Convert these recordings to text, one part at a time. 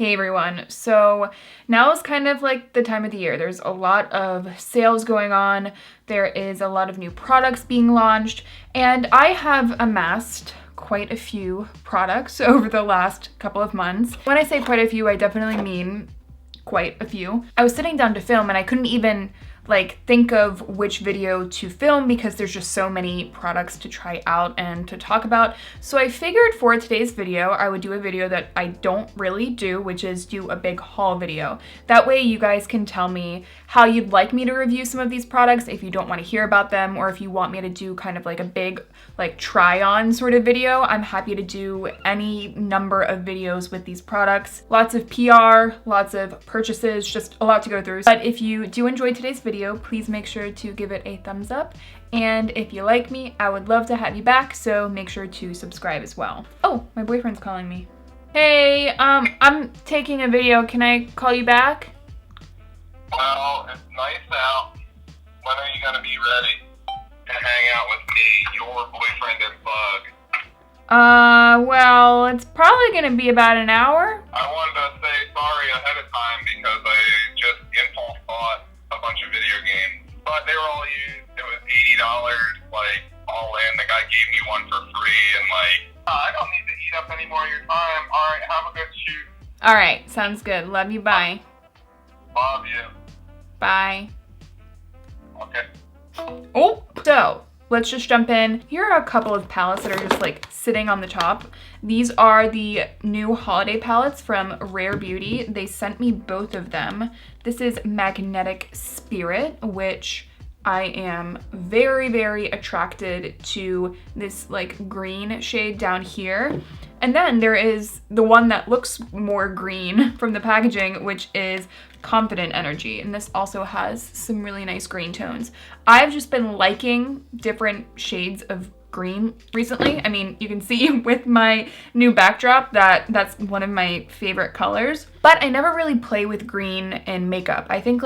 Hey everyone, so now is kind of like the time of the year. There's a lot of sales going on, there is a lot of new products being launched, and I have amassed quite a few products over the last couple of months. When I say quite a few, I definitely mean quite a few. I was sitting down to film and I couldn't even think of which video to film because there's just so many products to try out and to talk about. So I figured for today's video, I would do a video that I don't really do, which is do a big haul video. That way you guys can tell me how you'd like me to review some of these products if you don't want to hear about them, or if you want me to do kind of like a big try on sort of video. I'm happy to do any number of videos with these products. Lots of PR, lots of purchases, just a lot to go through. But if you do enjoy today's video, please make sure to give it a thumbs up. And if you like me, I would love to have you back, so make sure to subscribe as well. Oh, my boyfriend's calling me. Hey, I'm taking a video. Can I call you back? Well, it's nice out. When are you gonna be ready to hang out with me, your boyfriend and bug? Well, it's probably gonna be about an hour. I wanted to say sorry ahead of time because I just impulse bought a bunch of video games, but they were all used. It was $80, all in. The guy gave me one for free, and I don't need to eat up any more of your time. All right, have a good shoot. All right, sounds good. Love you. Bye. Love you. Bye. Okay. Oh, so let's just jump in. Here are a couple of palettes that are just sitting on the top. These are the new holiday palettes from Rare Beauty. They sent me both of them. This is Magnetic Spirit, which I am very, very attracted to this green shade down here. And then there is the one that looks more green from the packaging, which is Confident Energy. And this also has some really nice green tones. I've just been liking different shades of green recently. I mean, you can see with my new backdrop that that's one of my favorite colors. But I never really play with green in makeup. I think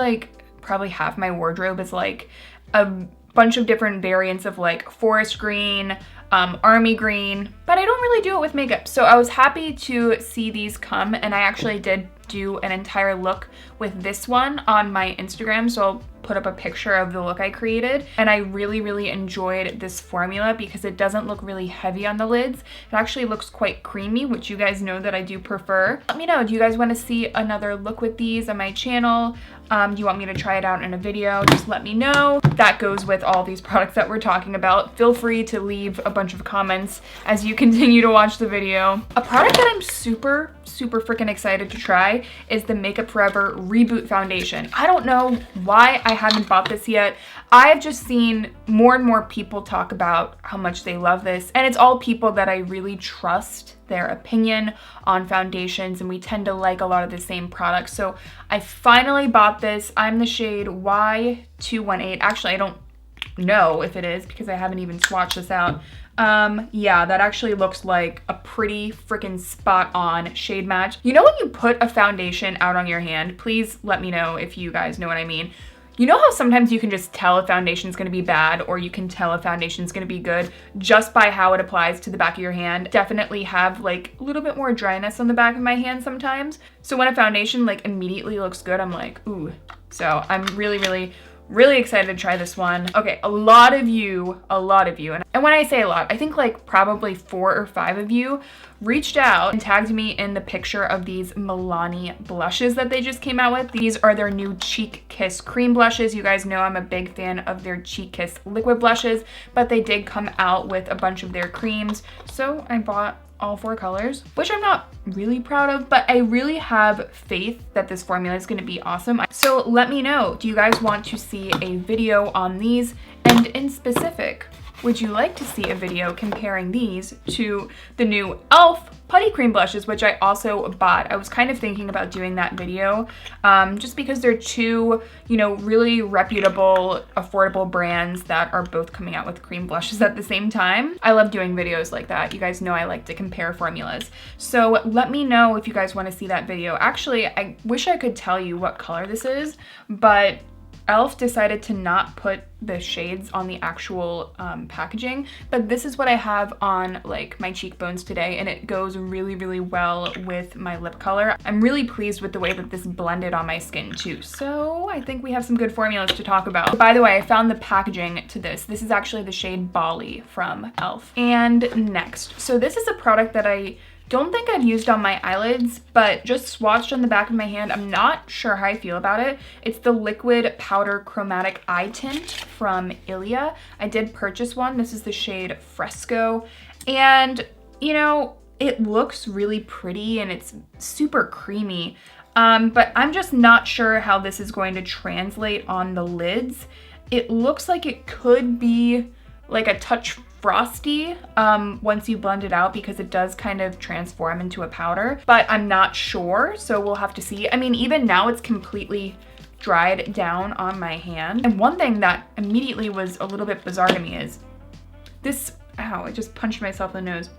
probably half my wardrobe is a bunch of different variants of forest green, army green, but I don't really do it with makeup. So I was happy to see these come, and I actually did do an entire look with this one on my Instagram, so I'll put up a picture of the look I created. And I really, really enjoyed this formula because it doesn't look really heavy on the lids. It actually looks quite creamy, which you guys know that I do prefer. Let me know, do you guys want to see another look with these on my channel? Do you want me to try it out in a video? Just let me know. That goes with all these products that we're talking about. Feel free to leave a bunch of comments as you continue to watch the video. A product that I'm super freaking excited to try is the Makeup Forever Reboot Foundation. I don't know why I haven't bought this yet. I've just seen more and more people talk about how much they love this, and it's all people that I really trust their opinion on foundations, and we tend to like a lot of the same products. So I finally bought this. I'm the shade Y218. Actually, I don't know if it is because I haven't even swatched this out. Yeah, that actually looks like a pretty freaking spot on shade match. You know when you put a foundation out on your hand, please let me know if you guys know what I mean. You know how sometimes you can just tell a foundation's gonna be bad, or you can tell a foundation's gonna be good just by how it applies to the back of your hand? Definitely have a little bit more dryness on the back of my hand sometimes. So when a foundation immediately looks good, I'm like, ooh. So I'm really excited to try this one. Okay, a lot of you, and when I say a lot, I think probably 4 or 5 of you reached out and tagged me in the picture of these Milani blushes that they just came out with. These are their new Cheek Kiss cream blushes. You guys know I'm a big fan of their Cheek Kiss liquid blushes, but they did come out with a bunch of their creams. So I bought all 4 colors, which I'm not really proud of, but I really have faith that this formula is going to be awesome. So let me know, do you guys want to see a video on these? And in specific, would you like to see a video comparing these to the new e.l.f. Putty cream blushes, which I also bought? I was kind of thinking about doing that video just because they're two, really reputable, affordable brands that are both coming out with cream blushes at the same time. I love doing videos like that. You guys know I like to compare formulas. So let me know if you guys want to see that video. Actually, I wish I could tell you what color this is, but e.l.f. decided to not put the shades on the actual packaging, but this is what I have on like my cheekbones today, and it goes really, really well with my lip color. I'm really pleased with the way that this blended on my skin too, so I think we have some good formulas to talk about. By the way, I found the packaging to this. This is actually the shade Bali from e.l.f. And next, so this is a product that I don't think I've used on my eyelids, but just swatched on the back of my hand. I'm not sure how I feel about it. It's the Liquid Powder Chromatic Eye Tint from Ilia. I did purchase one. This is the shade Fresco. And, you know, it looks really pretty and it's super creamy. But I'm just not sure how this is going to translate on the lids. It looks like it could be like a touch frosty once you blend it out, because it does kind of transform into a powder, but I'm not sure, so we'll have to see. I mean, even now it's completely dried down on my hand. And one thing that immediately was a little bit bizarre to me is this, ow, I just punched myself in the nose.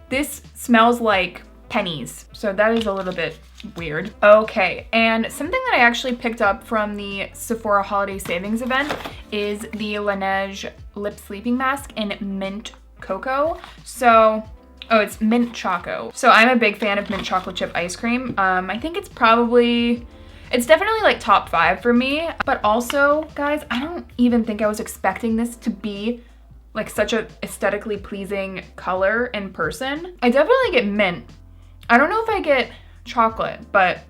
This smells like pennies, so that is a little bit weird. Okay, and something that I actually picked up from the Sephora holiday savings event is the Laneige lip sleeping mask in mint cocoa. So, oh, it's mint choco. So I'm a big fan of mint chocolate chip ice cream. I think it's definitely like top 5 for me, but also guys, I don't even think I was expecting this to be like such a aesthetically pleasing color in person. I definitely get mint. I don't know if I get chocolate, but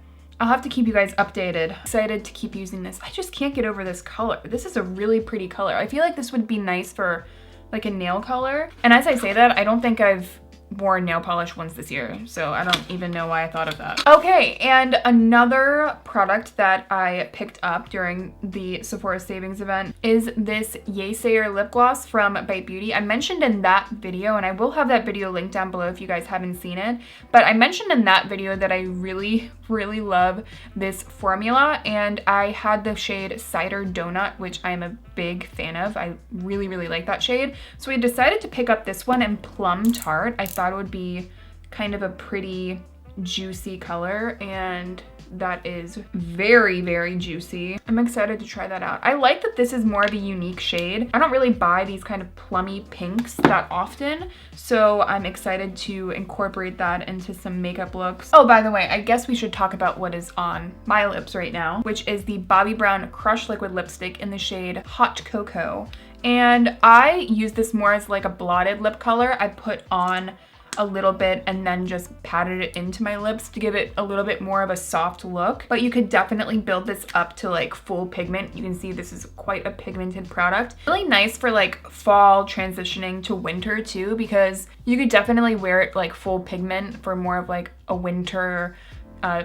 I'll have to keep you guys updated. Excited to keep using this. I just can't get over this color. This is a really pretty color. I feel like this would be nice for like a nail color. And as I say that, I don't think I've worn nail polish once this year, so I don't even know why I thought of that. Okay, and another product that I picked up during the Sephora savings event is this Yaysayer lip gloss from Bite Beauty. I mentioned in that video, and I will have that video linked down below if you guys haven't seen it, but I mentioned in that video that I really, really love this formula, and I had the shade Cider Donut, which I'm a big fan of. I really, really like that shade. So we decided to pick up this one in Plum Tart. I thought it would be kind of a pretty juicy color, and that is very, very juicy. I'm excited to try that out. I like that this is more of a unique shade. I don't really buy these kind of plummy pinks that often, so I'm excited to incorporate that into some makeup looks. Oh, by the way, I guess we should talk about what is on my lips right now, which is the Bobbi Brown Crush Liquid Lipstick in the shade Hot Cocoa. And I use this more as like a blotted lip color. I put on a little bit and then just patted it into my lips to give it a little bit more of a soft look. But you could definitely build this up to like full pigment. You can see this is quite a pigmented product. Really nice for like fall transitioning to winter too, because you could definitely wear it like full pigment for more of like a winter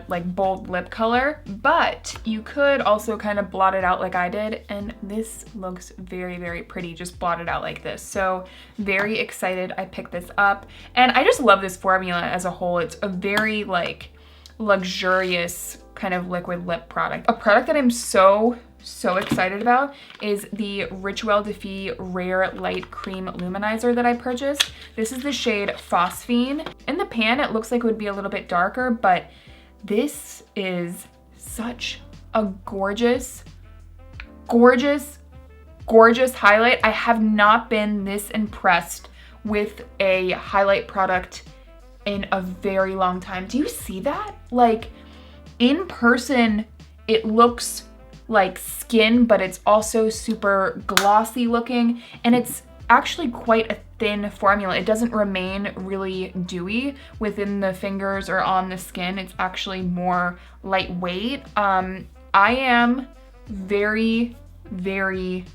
like bold lip color, but you could also kind of blot it out like I did, and this looks very, very pretty just blotted out like this. So very excited I picked this up, and I just love this formula as a whole. It's a very like luxurious kind of liquid lip product. A product that I'm so excited about is the Rituelle Defee Rare Light Cream Luminizer that I purchased. This is the shade Phosphene. In the pan it looks like it would be a little bit darker, but this is such a gorgeous, gorgeous, gorgeous highlight. I have not been this impressed with a highlight product in a very long time. Do you see that? Like in person, it looks like skin, but it's also super glossy looking, and it's actually quite a thin formula. It doesn't remain really dewy within the fingers or on the skin. It's actually more lightweight. I am very, very,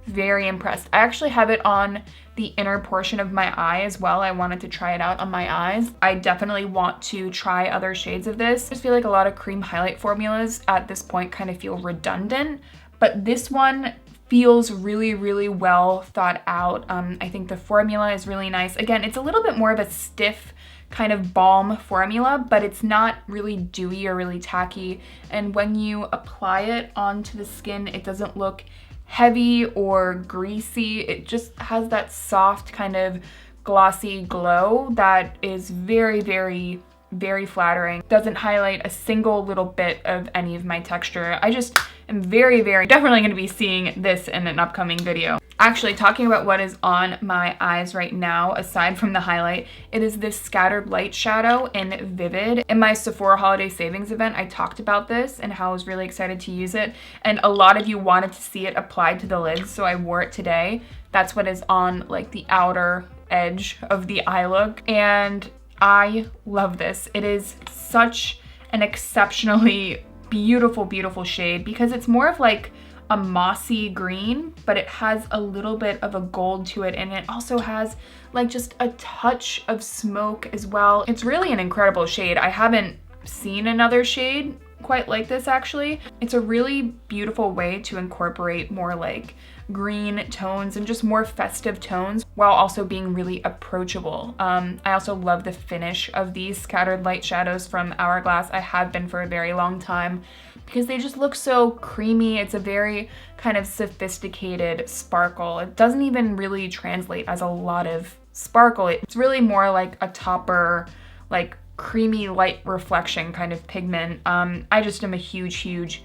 very impressed. I actually have it on the inner portion of my eye as well. I wanted to try it out on my eyes. I definitely want to try other shades of this. I just feel like a lot of cream highlight formulas at this point kind of feel redundant, but this one feels really, really well thought out. I think the formula is really nice. Again, it's a little bit more of a stiff kind of balm formula, but it's not really dewy or really tacky. And when you apply it onto the skin, it doesn't look heavy or greasy. It just has that soft kind of glossy glow that is very, very, very flattering. Doesn't highlight a single little bit of any of my texture. I just am very, very definitely going to be seeing this in an upcoming video. Actually, talking about what is on my eyes right now, aside from the highlight, it is this Scattered Light shadow in Vivid. In my Sephora holiday savings event, I talked about this and how I was really excited to use it. And a lot of you wanted to see it applied to the lids, so I wore it today. That's what is on like the outer edge of the eye look. And I love this. It is such an exceptionally beautiful, beautiful shade because it's more of like a mossy green, but it has a little bit of a gold to it, and it also has like just a touch of smoke as well. It's really an incredible shade. I haven't seen another shade quite like this actually. It's a really beautiful way to incorporate more like green tones and just more festive tones while also being really approachable. I also love the finish of these Scattered Light shadows from Hourglass. I have been for a very long time because they just look so creamy. It's a very kind of sophisticated sparkle. It doesn't even really translate as a lot of sparkle. It's really more like a topper, like creamy light reflection kind of pigment. I just am a huge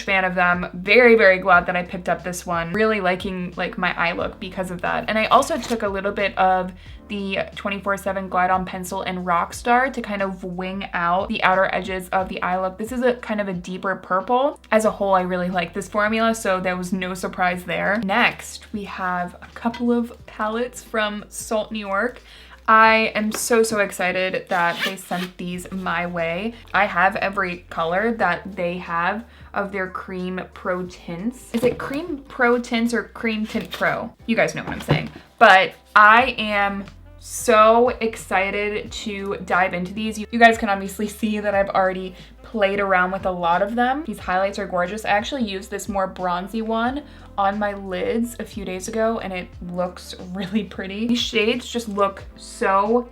fan of them. Very, very glad that I picked up this one. Really liking like my eye look because of that. And I also took a little bit of the 24/7 Glide On Pencil in Rockstar to kind of wing out the outer edges of the eye look. This is a kind of a deeper purple. As a whole, I really like this formula, so there was no surprise there. Next, we have a couple of palettes from Salt New York. I am so excited that they sent these my way. I have every color that they have of their Cream Pro Tints. Is it Cream Pro Tints or Cream Tint Pro? You guys know what I'm saying. But I am so excited to dive into these. You guys can obviously see that I've already played around with a lot of them. These highlights are gorgeous. I actually used this more bronzy one on my lids a few days ago and it looks really pretty. These shades just look so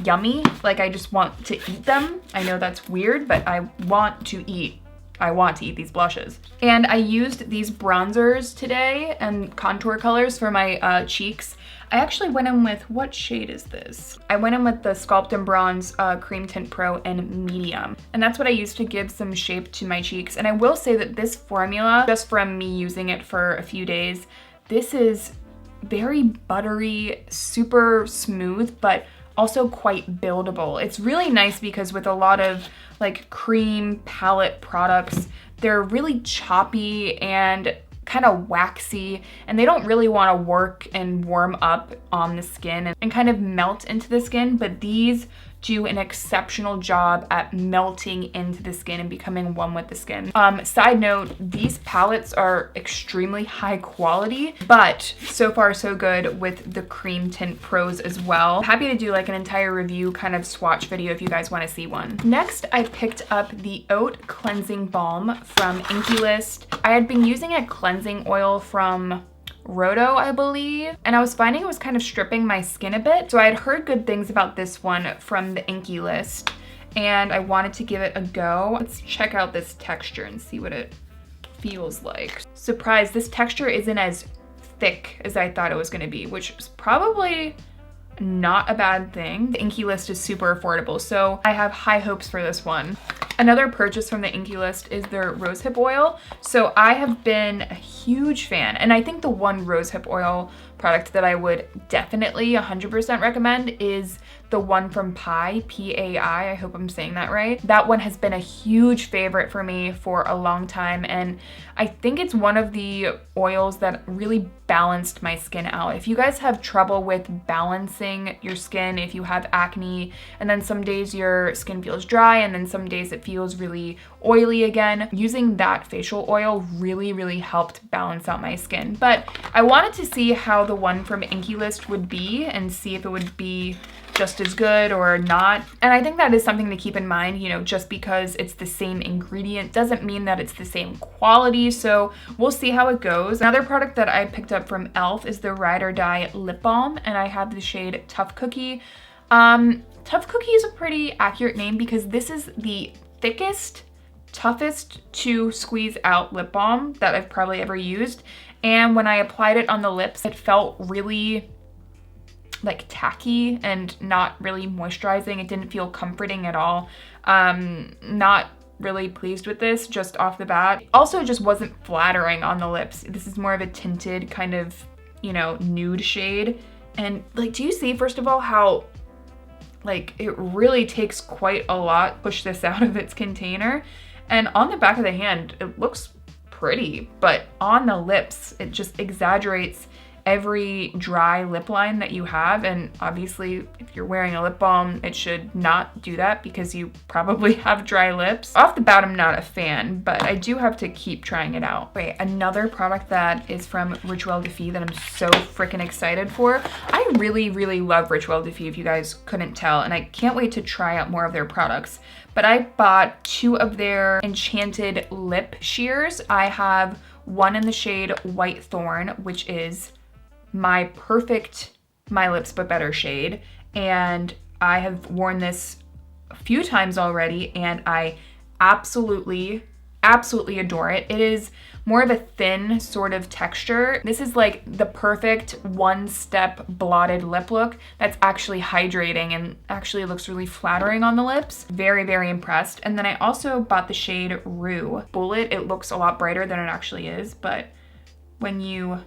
yummy. Like I just want to eat them. I know that's weird, but I want to eat these blushes. And I used these bronzers today and contour colors for my cheeks. I actually went in with, what shade is this? I went in with the Sculpt and Bronze Cream Tint Pro in medium. And that's what I used to give some shape to my cheeks. And I will say that this formula, just from me using it for a few days, this is very buttery, super smooth, but also quite buildable. It's really nice because with a lot of like cream palette products, they're really choppy and kind of waxy, and they don't really want to work and warm up on the skin and kind of melt into the skin, but these do an exceptional job at melting into the skin and becoming one with the skin. Side note, these palettes are extremely high quality, but so far so good with the Cream Tint Pros as well. I'm happy to do like an entire review kind of swatch video if you guys want to see one. Next, I picked up the Haute Cleansing Balm from Inkey List. I had been using a cleansing oil from Roto, I believe, and I was finding it was kind of stripping my skin a bit. So I had heard good things about this one from the Inkey List and I wanted to give it a go. Let's check out this texture and see what it feels like. Surprise, this texture isn't as thick as I thought it was gonna be, which is probably not a bad thing. The Inkey List is super affordable, so I have high hopes for this one. Another purchase from the Inkey List is their rosehip oil. So I have been a huge fan, and I think the one rosehip oil product that I would definitely 100% recommend is the one from Pai, P-A-I, I hope I'm saying that right. That one has been a huge favorite for me for a long time, and I think it's one of the oils that really balanced my skin out. If you guys have trouble with balancing your skin, if you have acne, and then some days your skin feels dry, and then some days it feels really oily again, using that facial oil really helped balance out my skin. But I wanted to see how the one from Inkey List would be and see if it would be just as good or not. And I think that is something to keep in mind, you know, just because it's the same ingredient doesn't mean that it's the same quality, so we'll see how it goes. Another product that I picked up from e.l.f. is the Ride or Die Lip Balm, and I have the shade Tough Cookie. Tough Cookie is a pretty accurate name because this is the thickest, toughest to squeeze out lip balm that I've probably ever used. And when I applied it on the lips, it felt really like tacky and not really moisturizing. It didn't feel comforting at all. Not really pleased with this just off the bat. Also, it just wasn't flattering on the lips. This is more of a tinted kind of, you know, nude shade. And like, do you see, first of all, how like it really takes quite a lot to push this out of its container? And on the back of the hand, it looks pretty, but on the lips, it just exaggerates every dry lip line that you have. And obviously, if you're wearing a lip balm, it should not do that because you probably have dry lips. Off the bat, I'm not a fan, but I do have to keep trying it out. Wait, another product that is from Rituelle that I'm so freaking excited for. I really, really love Rituelle, if you guys couldn't tell, and I can't wait to try out more of their products. But I bought 2 of their enchanted lip shears. I have one in the shade White Thorn, which is my perfect My Lips But Better shade, and I have worn this a few times already, and I absolutely adore it. It is more of a thin sort of texture. This is like the perfect one-step blotted lip look that's actually hydrating and actually looks really flattering on the lips. Very, very impressed. And then I also bought the shade Rue Bullet. It looks a lot brighter than it actually is, but when you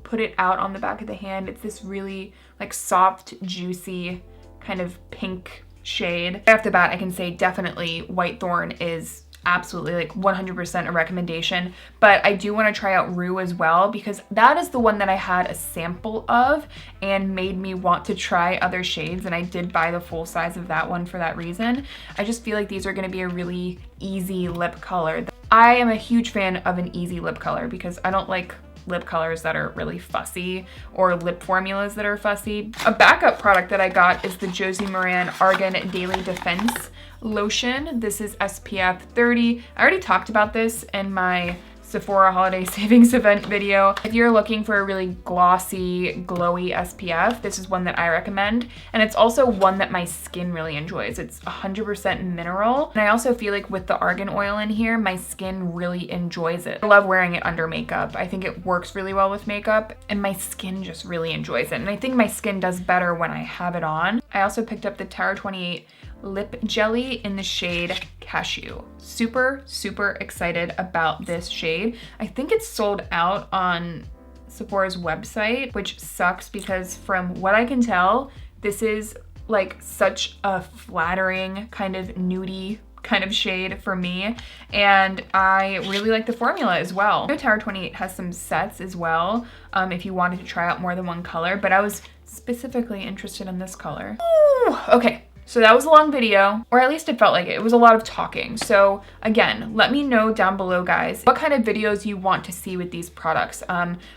put it out on the back of the hand, it's this really like soft, juicy kind of pink shade. Right off the bat, I can say definitely White Thorn is absolutely like 100% a recommendation, but I do want to try out Rue as well because that is the one that I had a sample of and made me want to try other shades, and I did buy the full size of that one for that reason. I just feel like these are going to be a really easy lip color. I am a huge fan of an easy lip color because I don't like lip colors that are really fussy or lip formulas that are fussy. A backup product that I got is the Josie Maran Argan Daily Defense Lotion. This is SPF 30. I already talked about this in my Sephora holiday savings event video. If you're looking for a really glossy, glowy SPF, this is one that I recommend. And it's also one that my skin really enjoys. It's 100% mineral. And I also feel like with the argan oil in here, my skin really enjoys it. I love wearing it under makeup. I think it works really well with makeup and my skin just really enjoys it. And I think my skin does better when I have it on. I also picked up the Tower 28 Lip Jelly in the shade Cashew. Super, super excited about this shade. I think it's sold out on Sephora's website, which sucks because from what I can tell, this is like such a flattering kind of nudie kind of shade for me, and I really like the formula as well. I know Tower 28 has some sets as well if you wanted to try out more than one color, but I was specifically interested in this color. Ooh, okay. So that was a long video, or at least it felt like it. It was a lot of talking. So again, let me know down below, guys, what kind of videos you want to see with these products.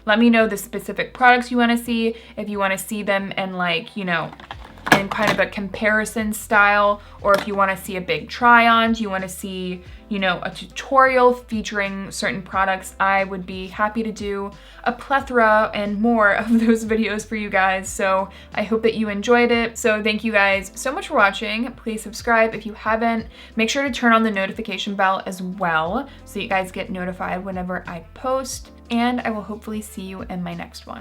Let me know the specific products you want to see, if you want to see them in like, you know, in kind of a comparison style, or if you want to see a big try on, do you want to see, you know, a tutorial featuring certain products, I would be happy to do a plethora and more of those videos for you guys. So I hope that you enjoyed it. So thank you guys so much for watching. Please subscribe if you haven't. Make sure to turn on the notification bell as well so you guys get notified whenever I post, and I will hopefully see you in my next one.